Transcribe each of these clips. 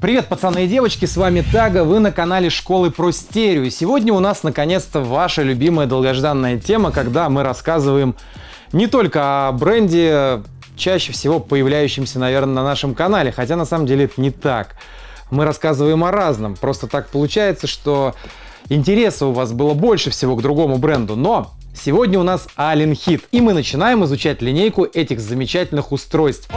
Привет, пацаны и девочки, с вами Тага, вы на канале Школы Про Стерео. И сегодня у нас наконец-то ваша любимая долгожданная тема, когда мы рассказываем не только о бренде, чаще всего появляющемся, наверное, на нашем канале, хотя на самом деле это не так. Мы рассказываем о разном, просто так получается, что интереса у вас было больше всего к другому бренду, но сегодня у нас Allen Heat, и мы начинаем изучать линейку этих замечательных устройств.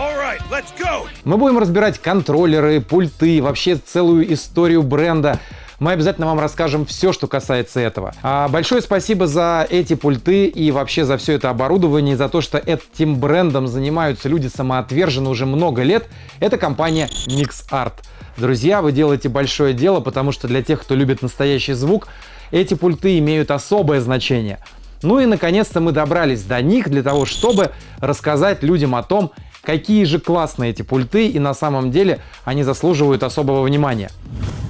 Мы будем разбирать контроллеры, пульты, вообще целую историю бренда. Мы обязательно вам расскажем все, что касается этого. Большое спасибо за эти пульты и вообще за все это оборудование, за то, что этим брендом занимаются люди самоотверженно уже много лет. Это компания MixArt. Друзья, вы делаете большое дело, потому что для тех, кто любит настоящий звук, эти пульты имеют особое значение. Ну и наконец-то мы добрались до них для того, чтобы рассказать людям о том, какие же классные эти пульты, и на самом деле они заслуживают особого внимания.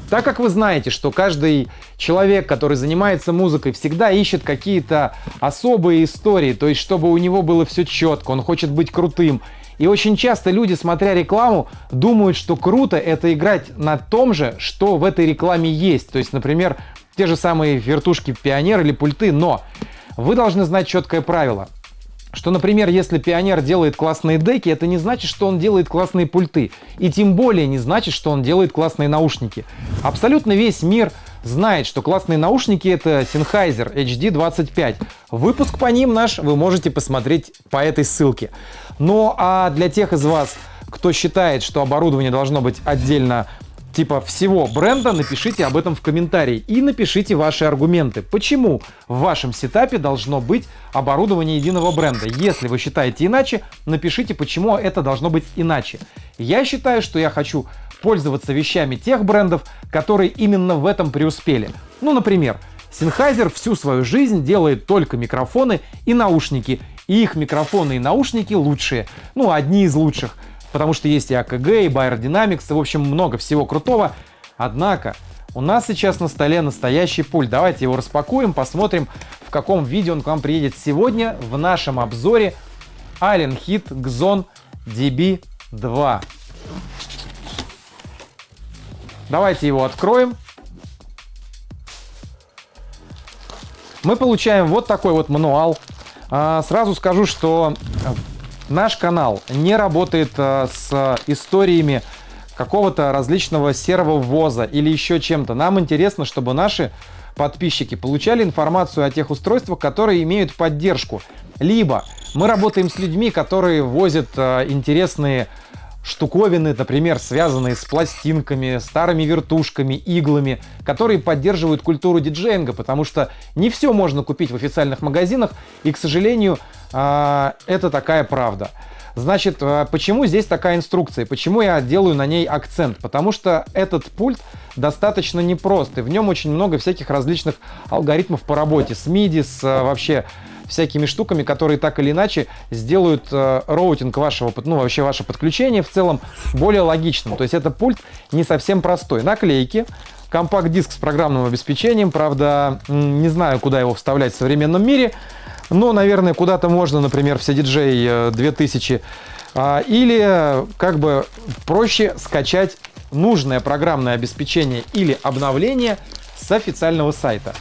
Так как вы знаете, что каждый человек, который занимается музыкой, всегда ищет какие-то особые истории, то есть чтобы у него было все четко, он хочет быть крутым. И очень часто люди, смотря рекламу, думают, что круто это играть на том же, что в этой рекламе есть. То есть, например, те же самые вертушки Pioneer или пульты, но вы должны знать четкое правило. Что, например, если Pioneer делает классные деки, это не значит, что он делает классные пульты. И тем более не значит, что он делает классные наушники. Абсолютно весь мир знает, что классные наушники — это Sennheiser HD25. Выпуск по ним наш вы можете посмотреть по этой ссылке. Ну а для тех из вас, кто считает, что оборудование должно быть отдельно типа всего бренда, напишите об этом в комментарии и напишите ваши аргументы. Почему в вашем сетапе должно быть оборудование единого бренда? Если вы считаете иначе, напишите, почему это должно быть иначе. Я считаю, что я хочу пользоваться вещами тех брендов, которые именно в этом преуспели. Ну, например, Sennheiser всю свою жизнь делает только микрофоны и наушники. И их микрофоны и наушники лучшие. Ну, одни из лучших. Потому что есть и АКГ, и Beyerdynamics, и, в общем, много всего крутого. Однако, у нас сейчас на столе настоящий пульт. Давайте его распакуем, посмотрим, в каком виде он к вам приедет сегодня в нашем обзоре Allen Heat Xon DB2. Давайте его откроем. Мы получаем вот такой вот мануал. Сразу скажу, что наш канал не работает с историями какого-то различного серого ввоза или еще чем-то. Нам интересно, чтобы наши подписчики получали информацию о тех устройствах, которые имеют поддержку. Либо мы работаем с людьми, которые возят интересные штуковины, например, связанные с пластинками, старыми вертушками, иглами, которые поддерживают культуру диджеинга, потому что не все можно купить в официальных магазинах, и, к сожалению, это такая правда. Значит, почему здесь такая инструкция? Почему я делаю на ней акцент? Потому что этот пульт достаточно непрост, и в нем очень много всяких различных алгоритмов по работе с MIDI, с вообще всякими штуками, которые так или иначе сделают роутинг вашего, ну вообще ваше подключение в целом более логичным. То есть это пульт не совсем простой. Наклейки, компакт-диск с программным обеспечением, правда, не знаю, куда его вставлять в современном мире, но, наверное, куда-то можно, например, в CDJ 2000, или как бы проще скачать нужное программное обеспечение или обновление с официального сайта.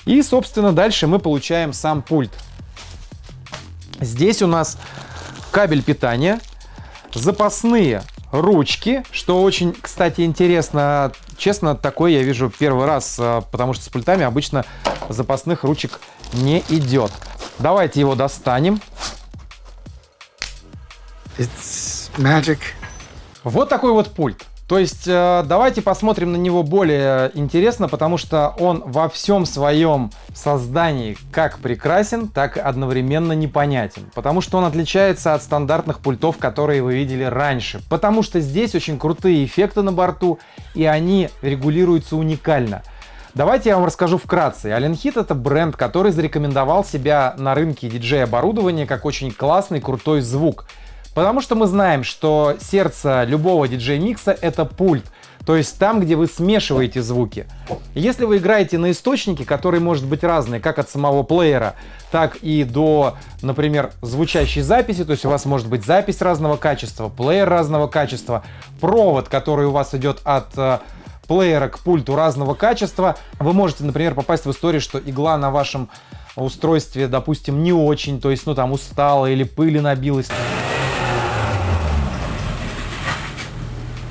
И, собственно, дальше мы получаем сам пульт. Здесь у нас кабель питания, запасные ручки, что очень, кстати, интересно. Честно, такое я вижу первый раз, потому что с пультами обычно запасных ручек не идет. Давайте его достанем. It's magic. Вот такой вот пульт. То есть давайте посмотрим на него более интересно, потому что он во всем своем создании как прекрасен, так и одновременно непонятен. Потому что он отличается от стандартных пультов, которые вы видели раньше. Потому что здесь очень крутые эффекты на борту, и они регулируются уникально. Давайте я вам расскажу вкратце. Allen Heat — это бренд, который зарекомендовал себя на рынке диджей-оборудования как очень классный, крутой звук. Потому что мы знаем, что сердце любого диджей-микса — это пульт. То есть там, где вы смешиваете звуки. Если вы играете на источнике, который может быть разный, как от самого плеера, так и до, например, звучащей записи, то есть у вас может быть запись разного качества, плеер разного качества, провод, который у вас идет от плеера к пульту разного качества, вы можете, например, попасть в историю, что игла на вашем устройстве, допустим, не очень, то есть, ну, там устала или пыли набилась.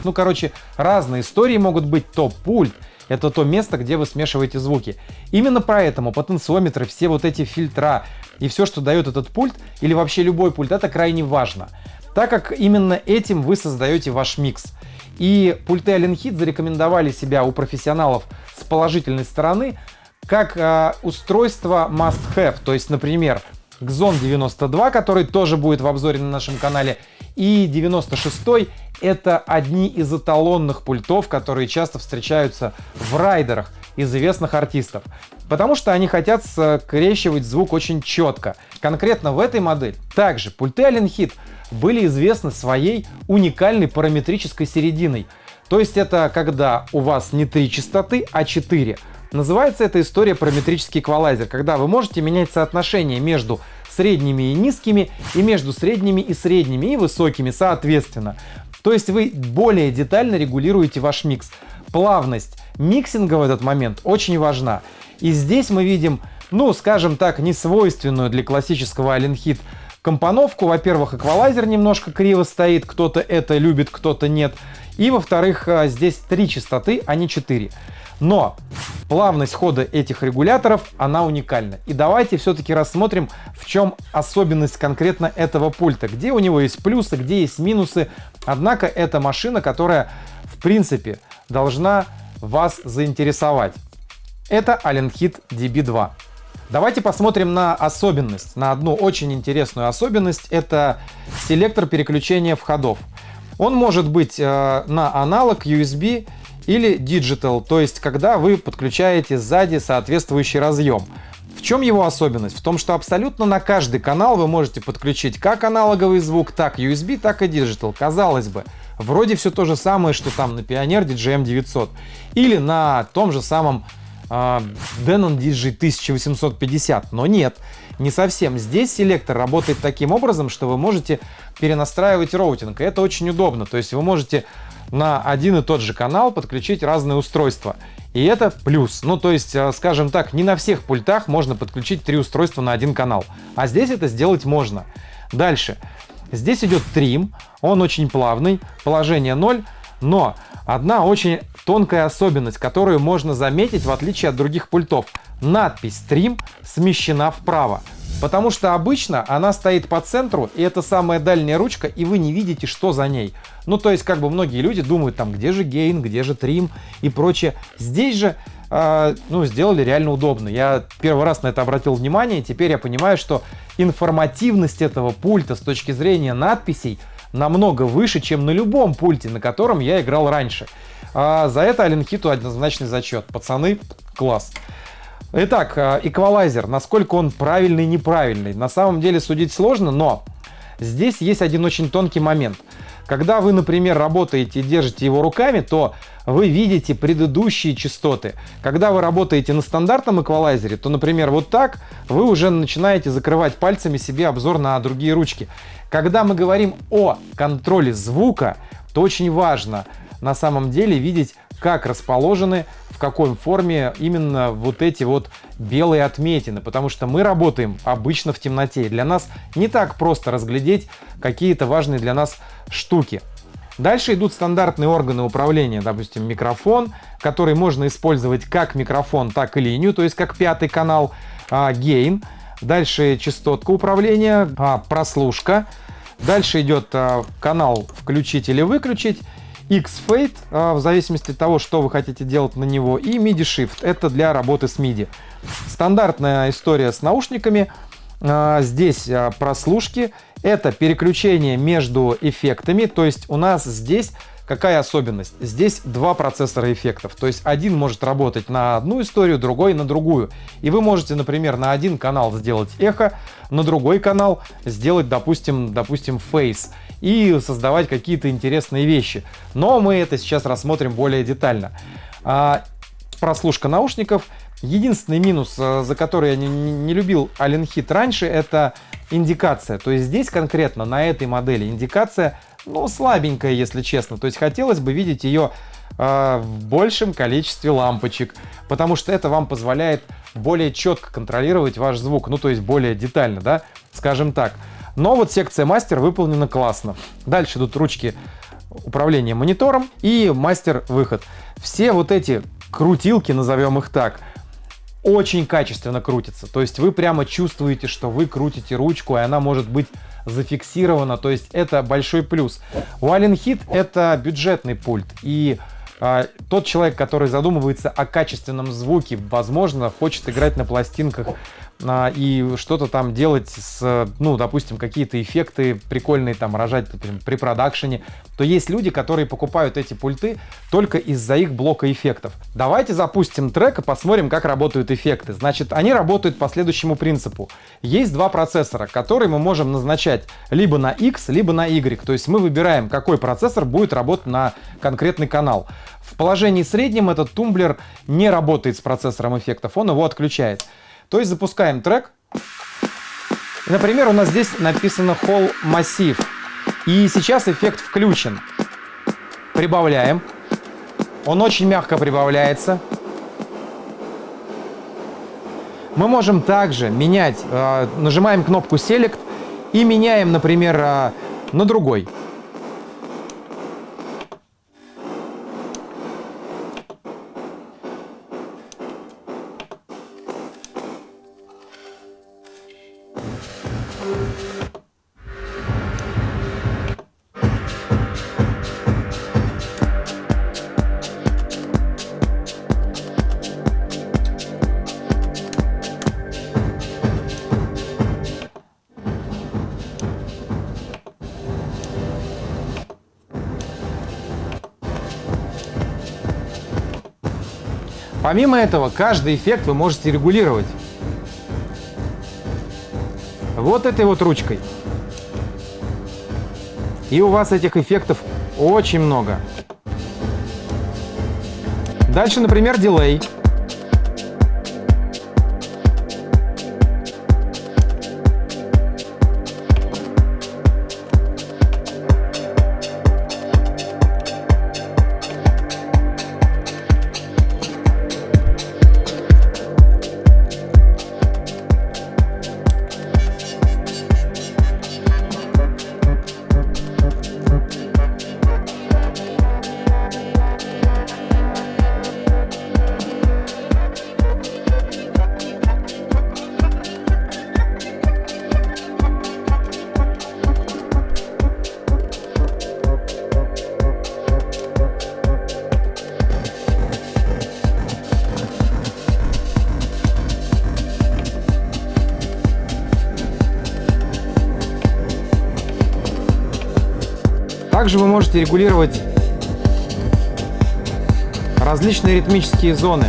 Ну, короче, разные истории могут быть. Топ-пульт — это то место, где вы смешиваете звуки. Именно поэтому потенциометры, все вот эти фильтра и все, что дает этот пульт, или вообще любой пульт, это крайне важно, так как именно этим вы создаете ваш микс. И пульты Allen Heat зарекомендовали себя у профессионалов с положительной стороны как устройство must-have. То есть, например, Xon 92, который тоже будет в обзоре на нашем канале, и 96 — это одни из эталонных пультов, которые часто встречаются в райдерах известных артистов, потому что они хотят скрещивать звук очень четко. Конкретно в этой модели также пульты Allen Heat были известны своей уникальной параметрической серединой. То есть это когда у вас не 3 частоты, а 4. Называется эта история параметрический эквалайзер, когда вы можете менять соотношение между средними и низкими, и между средними и средними, и высокими соответственно. То есть вы более детально регулируете ваш микс. Плавность миксинга в этот момент очень важна. И здесь мы видим, ну, скажем так, несвойственную для классического Allen Heat компоновку. Во-первых, эквалайзер немножко криво стоит, кто-то это любит, кто-то нет. И во-вторых, здесь 3 частоты, а не 4. Но плавность хода этих регуляторов, она уникальна. И давайте все-таки рассмотрим, в чем особенность конкретно этого пульта. Где у него есть плюсы, где есть минусы. Однако это машина, которая, в принципе, должна вас заинтересовать. Это Allen Heat DB2. Давайте посмотрим на особенность, на одну очень интересную особенность. Это селектор переключения входов. Он может быть на аналог, USB или Digital, то есть когда вы подключаете сзади соответствующий разъем. В чем его особенность? В том, что абсолютно на каждый канал вы можете подключить как аналоговый звук, так USB, так и Digital. Казалось бы, вроде все то же самое, что там на Pioneer DJM 900 или на том же самом Denon DJ 1850, но нет, не совсем. Здесь селектор работает таким образом, что вы можете перенастраивать роутинг, и это очень удобно. То есть вы можете на один и тот же канал подключить разные устройства, и это плюс. Ну, то есть, скажем так, не на всех пультах можно подключить 3 устройства на один канал, а здесь это сделать можно. Дальше. Здесь идет трим, он очень плавный, положение 0, но одна очень тонкая особенность, которую можно заметить в отличие от других пультов. Надпись «Trim» смещена вправо, потому что обычно она стоит по центру, и это самая дальняя ручка, и вы не видите, что за ней. Ну, то есть, как бы многие люди думают, там, где же гейн, где же трим и прочее. Здесь же, сделали реально удобно. Я первый раз на это обратил внимание, и теперь я понимаю, что информативность этого пульта с точки зрения надписей намного выше, чем на любом пульте, на котором я играл раньше. За это Allen Heat однозначный зачет. Пацаны, класс. Итак, эквалайзер. Насколько он правильный, неправильный. На самом деле судить сложно, но здесь есть один очень тонкий момент. Когда вы, например, работаете и держите его руками, то вы видите предыдущие частоты. Когда вы работаете на стандартном эквалайзере, то, например, вот так, вы уже начинаете закрывать пальцами себе обзор на другие ручки. Когда мы говорим о контроле звука, то очень важно на самом деле видеть, как расположены, в какой форме именно вот эти вот белые отметины, потому что мы работаем обычно в темноте, и для нас не так просто разглядеть какие-то важные для нас штуки. Дальше идут стандартные органы управления, допустим, микрофон, который можно использовать как микрофон, так и линию, то есть как 5-й канал, гейн. Дальше частотка управления, прослушка. Дальше идет канал включить или выключить. X-Fade, в зависимости от того, что вы хотите делать на него, и MIDI Shift, это для работы с MIDI. Стандартная история с наушниками, здесь прослушки, это переключение между эффектами, то есть у нас здесь какая особенность? Здесь 2 процессора эффектов, то есть один может работать на одну историю, другой на другую. И вы можете, например, на один канал сделать эхо, на другой канал сделать, допустим, фейс. и создавать какие-то интересные вещи. Но мы это сейчас рассмотрим более детально. Прослушка наушников. Единственный минус, за который я не любил Allen Heat раньше, это индикация. То есть здесь конкретно на этой модели индикация, ну, слабенькая, если честно. То есть хотелось бы видеть ее в большем количестве лампочек, потому что это вам позволяет более четко контролировать ваш звук, ну, то есть более детально, да, скажем так. Но вот секция мастер выполнена классно. Дальше идут ручки управления монитором и мастер-выход. Все вот эти крутилки, назовем их так, очень качественно крутятся. То есть вы прямо чувствуете, что вы крутите ручку, и она может быть зафиксирована. То есть это большой плюс. У Allen Heat это бюджетный пульт. И тот человек, который задумывается о качественном звуке, возможно, хочет играть на пластинках и что-то там делать с, ну, допустим, какие-то эффекты прикольные там рожать, например, при продакшене, то есть люди, которые покупают эти пульты только из-за их блока эффектов. Давайте запустим трек и посмотрим, как работают эффекты. Значит, они работают по следующему принципу. Есть два процессора, которые мы можем назначать либо на X, либо на Y. То есть мы выбираем, какой процессор будет работать на конкретный канал. В положении среднем этот тумблер не работает с процессором эффектов, он его отключает. То есть запускаем трек. И, например, у нас здесь написано Hall Massive. И сейчас эффект включен. Прибавляем. Он очень мягко прибавляется. Мы можем также менять, нажимаем кнопку Select и меняем, например, на другой. Помимо этого, каждый эффект вы можете регулировать вот этой вот ручкой. И у вас этих эффектов очень много. Дальше, например, дилей. Также вы можете регулировать различные ритмические зоны.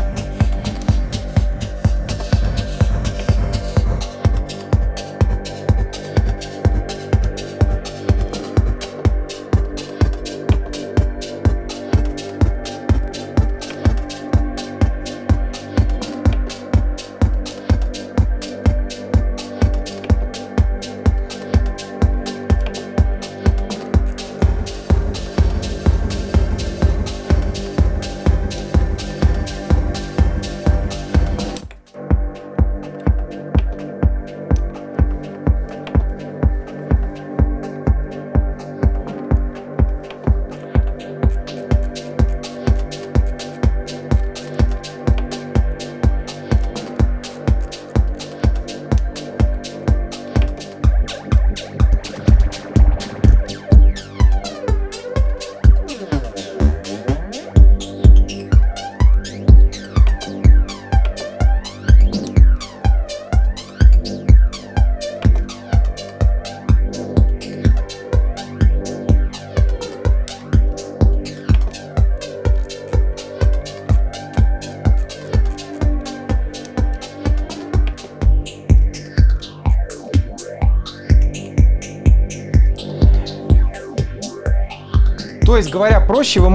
есть, говоря проще, вы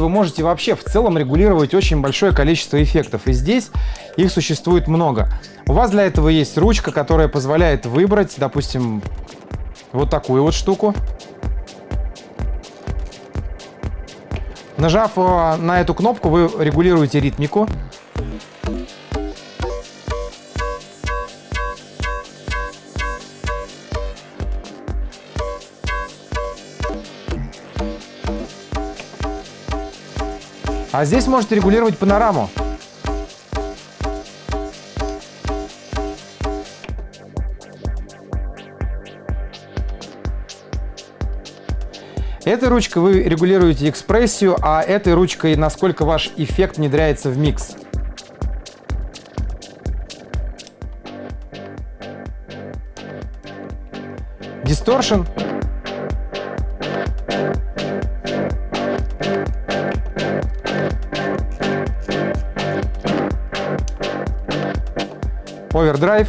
можете вообще в целом регулировать очень большое количество эффектов. И здесь их существует много. У вас для этого есть ручка, которая позволяет выбрать, допустим, вот такую вот штуку. Нажав на эту кнопку, вы регулируете ритмику. А здесь можете регулировать панораму. Этой ручкой вы регулируете экспрессию, а этой ручкой, насколько ваш эффект внедряется в микс. Дисторшн. Овердрайв.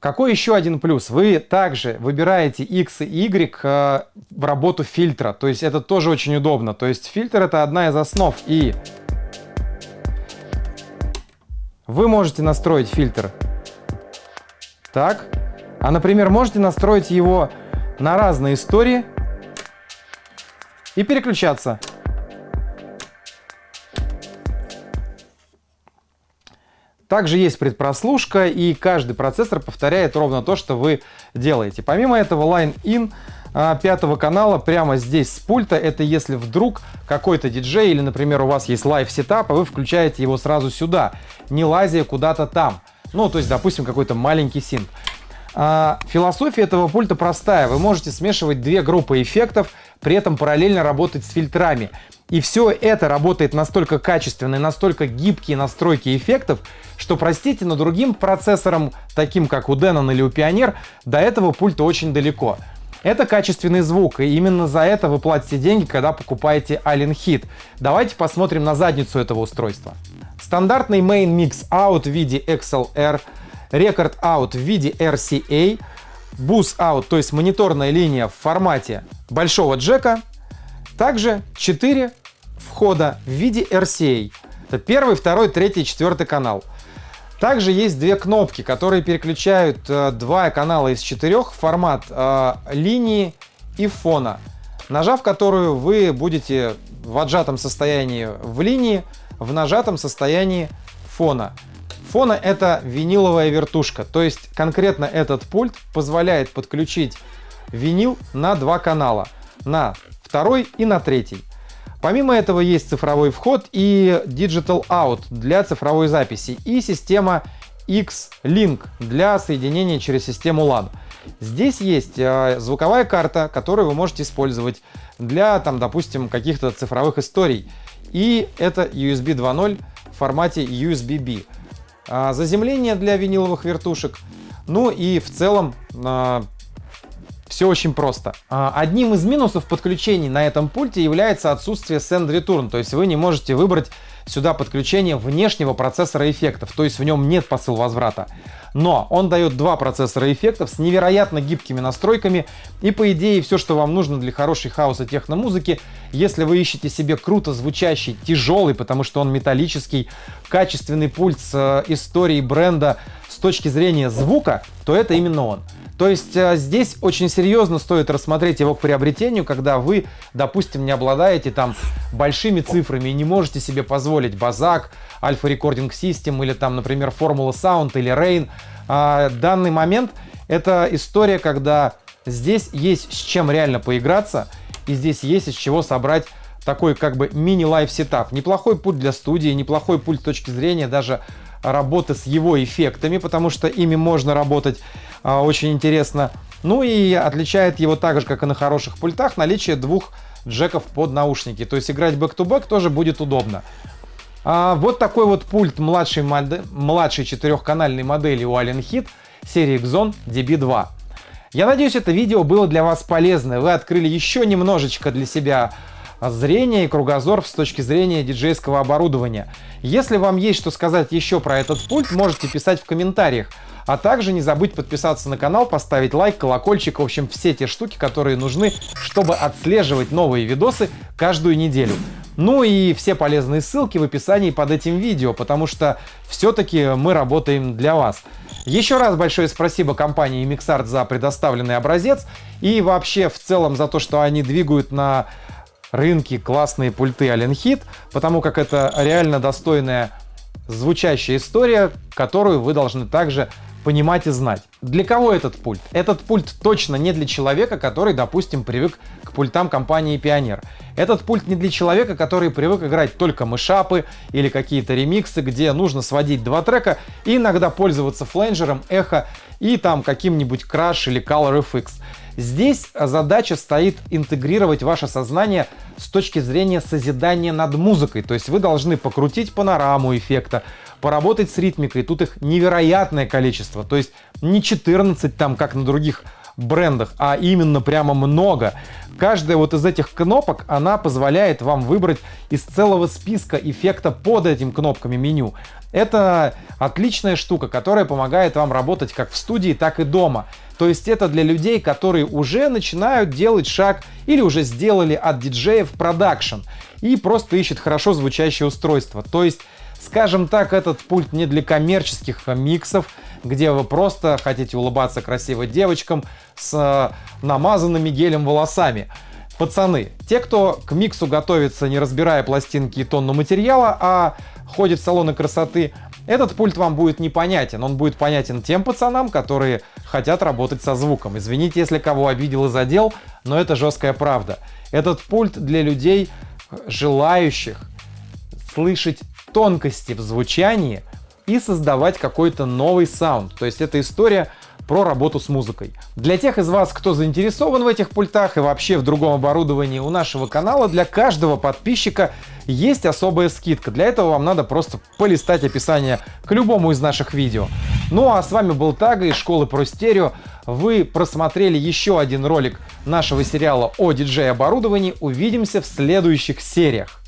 Какой еще один плюс? Вы также выбираете X и Y в работу фильтра. То есть это тоже очень удобно. То есть фильтр — это одна из основ. И вы можете настроить фильтр так. А, например, можете настроить его на разные истории и переключаться. Также есть предпрослушка, и каждый процессор повторяет ровно то, что вы делаете. Помимо этого, Line-In 5-го канала прямо здесь с пульта. Это если вдруг какой-то диджей или, например, у вас есть лайв-сетап, а вы включаете его сразу сюда, не лазя куда-то там. Ну, то есть, допустим, какой-то маленький синт. Философия этого пульта простая. Вы можете смешивать две группы эффектов, при этом параллельно работать с фильтрами. И все это работает настолько качественно и настолько гибкие настройки эффектов, что, простите, но другим процессорам, таким как у Denon или у Pioneer, до этого пульта очень далеко. Это качественный звук, и именно за это вы платите деньги, когда покупаете Allen Hit. Давайте посмотрим на задницу этого устройства. Стандартный Main Mix Out в виде XLR, Record Out в виде RCA, Boost Out, то есть мониторная линия в формате большого джека, также 4 входа в виде RCA. Это первый, второй, третий, четвертый канал. Также есть две кнопки, которые переключают два канала из 4 в формат линии и фона, нажав которую вы будете в отжатом состоянии в линии, в нажатом состоянии фона. Фона — это виниловая вертушка, то есть конкретно этот пульт позволяет подключить винил на два канала, на второй и на третий. Помимо этого есть цифровой вход и Digital Out для цифровой записи и система X-Link для соединения через систему LAN. Здесь есть звуковая карта, которую вы можете использовать для, там, допустим, каких-то цифровых историй. И это USB 2.0 в формате USB-B. Заземление для виниловых вертушек. Ну и в целом все очень просто. Одним из минусов подключений на этом пульте является отсутствие Send Return. То есть вы не можете выбрать сюда подключение внешнего процессора эффектов. То есть в нем нет посыл возврата. Но он дает два процессора эффектов с невероятно гибкими настройками. И по идее все, что вам нужно для хорошей хаус и техномузыки, если вы ищете себе круто звучащий, тяжелый, потому что он металлический, качественный пульт с историей бренда с точки зрения звука, то это именно он. То есть здесь очень серьезно стоит рассмотреть его к приобретению, когда вы, допустим, не обладаете там большими цифрами и не можете себе позволить Bazak, Alpha Recording System или там, например, Formula Sound или Rain. Данный момент — это история, когда здесь есть с чем реально поиграться и здесь есть из чего собрать такой как бы мини-лайв-сетап. Неплохой пульт для студии, неплохой пульт с точки зрения даже работы с его эффектами, потому что ими можно работать очень интересно. Ну и отличает его так же, как и на хороших пультах, наличие двух джеков под наушники. То есть играть бэк-то-бэк тоже будет удобно. Вот такой вот пульт младшей 4-канальной модели у Allen Heat серии Xon DB2. Я надеюсь, это видео было для вас полезно. Вы открыли еще немножечко для себя зрение и кругозор с точки зрения диджейского оборудования. Если вам есть что сказать еще про этот пульт, можете писать в комментариях. А также не забудь подписаться на канал, поставить лайк, колокольчик, в общем, все те штуки, которые нужны, чтобы отслеживать новые видосы каждую неделю. Ну и все полезные ссылки в описании под этим видео, потому что все-таки мы работаем для вас. Еще раз большое спасибо компании MixArt за предоставленный образец и вообще в целом за то, что они двигают на рынке классные пульты Allen Heat, потому как это реально достойная звучащая история, которую вы должны также понимать и знать. Для кого этот пульт? Этот пульт точно не для человека, который, допустим, привык к пультам компании Pioneer. Этот пульт не для человека, который привык играть только мышапы или какие-то ремиксы, где нужно сводить два трека и иногда пользоваться фленджером, эхо и там каким-нибудь Crash или Color FX. Здесь задача стоит интегрировать ваше сознание с точки зрения созидания над музыкой. То есть вы должны покрутить панораму эффекта, поработать с ритмикой. Тут их невероятное количество. То есть не 14 там, как на других брендах, а именно прямо много. Каждая вот из этих кнопок, она позволяет вам выбрать из целого списка эффекта под этими кнопками меню. Это отличная штука, которая помогает вам работать как в студии, так и дома. То есть это для людей, которые уже начинают делать шаг или уже сделали от диджея в продакшн и просто ищут хорошо звучащее устройство. То есть, скажем так, этот пульт не для коммерческих миксов, где вы просто хотите улыбаться красивым девочкам с намазанными гелем волосами. Пацаны, те, кто к миксу готовится, не разбирая пластинки и тонну материала, а ходит в салоны красоты, этот пульт вам будет непонятен. Он будет понятен тем пацанам, которые хотят работать со звуком. Извините, если кого обидел и задел, но это жесткая правда. Этот пульт для людей, желающих слышать тонкости в звучании и создавать какой-то новый саунд. То есть это история про работу с музыкой. Для тех из вас, кто заинтересован в этих пультах и вообще в другом оборудовании у нашего канала, для каждого подписчика есть особая скидка. Для этого вам надо просто полистать описание к любому из наших видео. Ну а с вами был Тага из школы Pro Stereo. Вы просмотрели еще один ролик нашего сериала о диджей-оборудовании. Увидимся в следующих сериях.